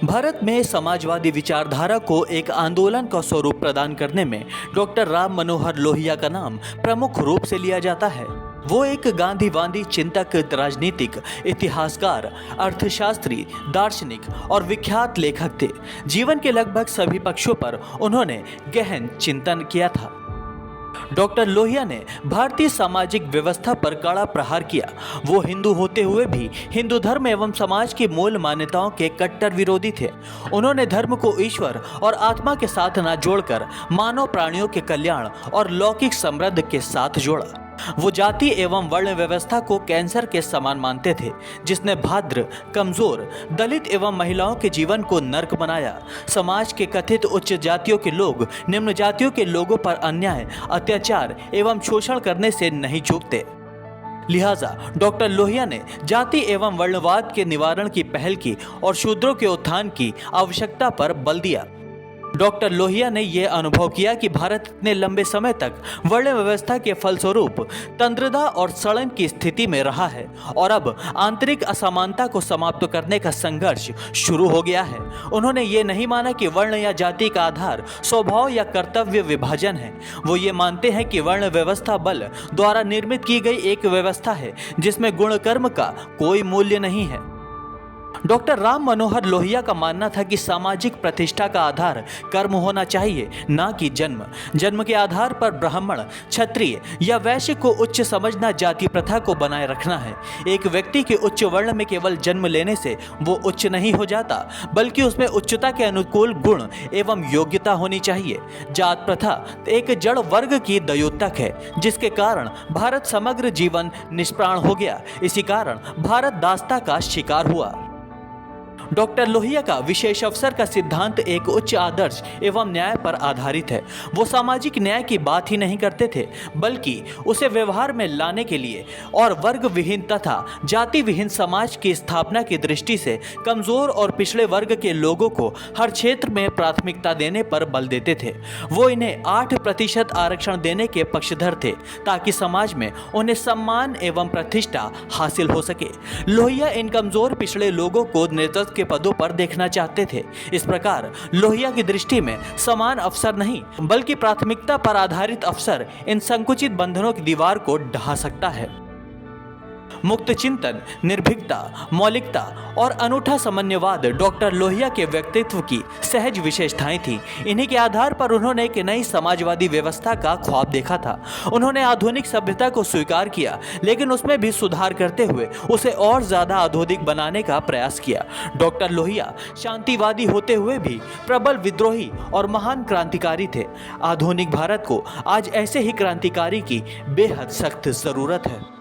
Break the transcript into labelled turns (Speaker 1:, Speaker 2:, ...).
Speaker 1: भारत में समाजवादी विचारधारा को एक आंदोलन का स्वरूप प्रदान करने में डॉक्टर राम मनोहर लोहिया का नाम प्रमुख रूप से लिया जाता है। वो एक गांधीवादी चिंतक, राजनीतिक, इतिहासकार, अर्थशास्त्री, दार्शनिक और विख्यात लेखक थे। जीवन के लगभग सभी पक्षों पर उन्होंने गहन चिंतन किया था। डॉक्टर लोहिया ने भारतीय सामाजिक व्यवस्था पर कड़ा प्रहार किया। वो हिंदू होते हुए भी हिंदू धर्म एवं समाज की मूल मान्यताओं के कट्टर विरोधी थे। उन्होंने धर्म को ईश्वर और आत्मा के साथ न जोड़कर मानव प्राणियों के कल्याण और लौकिक समृद्धि के साथ जोड़ा। वो जाति एवं वर्ण व्यवस्था को कैंसर के समान मानते थे, जिसने भाद्र, कमजोर, दलित एवं महिलाओं के जीवन को नर्क बनाया। समाज के कथित उच्च जातियों के लोग निम्न जातियों के लोगों पर अन्याय, अत्याचार एवं शोषण करने से नहीं चूकते। लिहाजा डॉक्टर लोहिया ने जाति एवं वर्णवाद के निवारण की पहल की और शूद्रों के उत्थान की आवश्यकता पर बल दिया। डॉक्टर लोहिया ने यह अनुभव किया कि भारत इतने लंबे समय तक वर्ण व्यवस्था के फलस्वरूप तंद्रता और सड़न की स्थिति में रहा है और अब आंतरिक असमानता को समाप्त करने का संघर्ष शुरू हो गया है। उन्होंने ये नहीं माना कि वर्ण या जाति का आधार स्वभाव या कर्तव्य विभाजन है। वो ये मानते हैं कि वर्ण व्यवस्था बल द्वारा निर्मित की गई एक व्यवस्था है जिसमें गुण कर्म का कोई मूल्य नहीं है। डॉक्टर राम मनोहर लोहिया का मानना था कि सामाजिक प्रतिष्ठा का आधार कर्म होना चाहिए, न कि जन्म। जन्म के आधार पर ब्राह्मण, क्षत्रिय या वैश्य को उच्च समझना जाति प्रथा को बनाए रखना है। एक व्यक्ति के उच्च वर्ण में केवल जन्म लेने से वो उच्च नहीं हो जाता, बल्कि उसमें उच्चता के अनुकूल गुण एवं योग्यता होनी चाहिए। जात प्रथा एक जड़ वर्ग की द्योतक है, जिसके कारण भारत समग्र जीवन निष्प्राण हो गया। इसी कारण भारत दासता का शिकार हुआ। डॉक्टर लोहिया का विशेष अवसर का सिद्धांत एक उच्च आदर्श एवं न्याय पर आधारित है। वो सामाजिक न्याय की बात ही नहीं करते थे, बल्कि उसे व्यवहार में लाने के लिए और वर्ग विहीन तथा जाति विहीन समाज की स्थापना की दृष्टि से कमजोर और पिछड़े वर्ग के लोगों को हर क्षेत्र में प्राथमिकता देने पर बल देते थे। वो इन्हें 8% आरक्षण देने के पक्षधर थे, ताकि समाज में उन्हें सम्मान एवं प्रतिष्ठा हासिल हो सके। लोहिया इन कमजोर पिछड़े लोगों को नेतृत्व के पदों पर देखना चाहते थे। इस प्रकार लोहिया की दृष्टि में समान अवसर नहीं, बल्कि प्राथमिकता पर आधारित अवसर इन संकुचित बंधनों की दीवार को ढहा सकता है। मुक्त चिंतन, निर्भीकता, मौलिकता और अनूठा समन्वयवाद डॉक्टर लोहिया के व्यक्तित्व की सहज विशेषताएं थीं। इन्हीं के आधार पर उन्होंने एक नई समाजवादी व्यवस्था का ख्वाब देखा था। उन्होंने आधुनिक सभ्यता को स्वीकार किया, लेकिन उसमें भी सुधार करते हुए उसे और ज्यादा आधुनिक बनाने का प्रयास किया। डॉक्टर लोहिया शांतिवादी होते हुए भी प्रबल विद्रोही और महान क्रांतिकारी थे। आधुनिक भारत को आज ऐसे ही क्रांतिकारी की बेहद सख्त जरूरत है।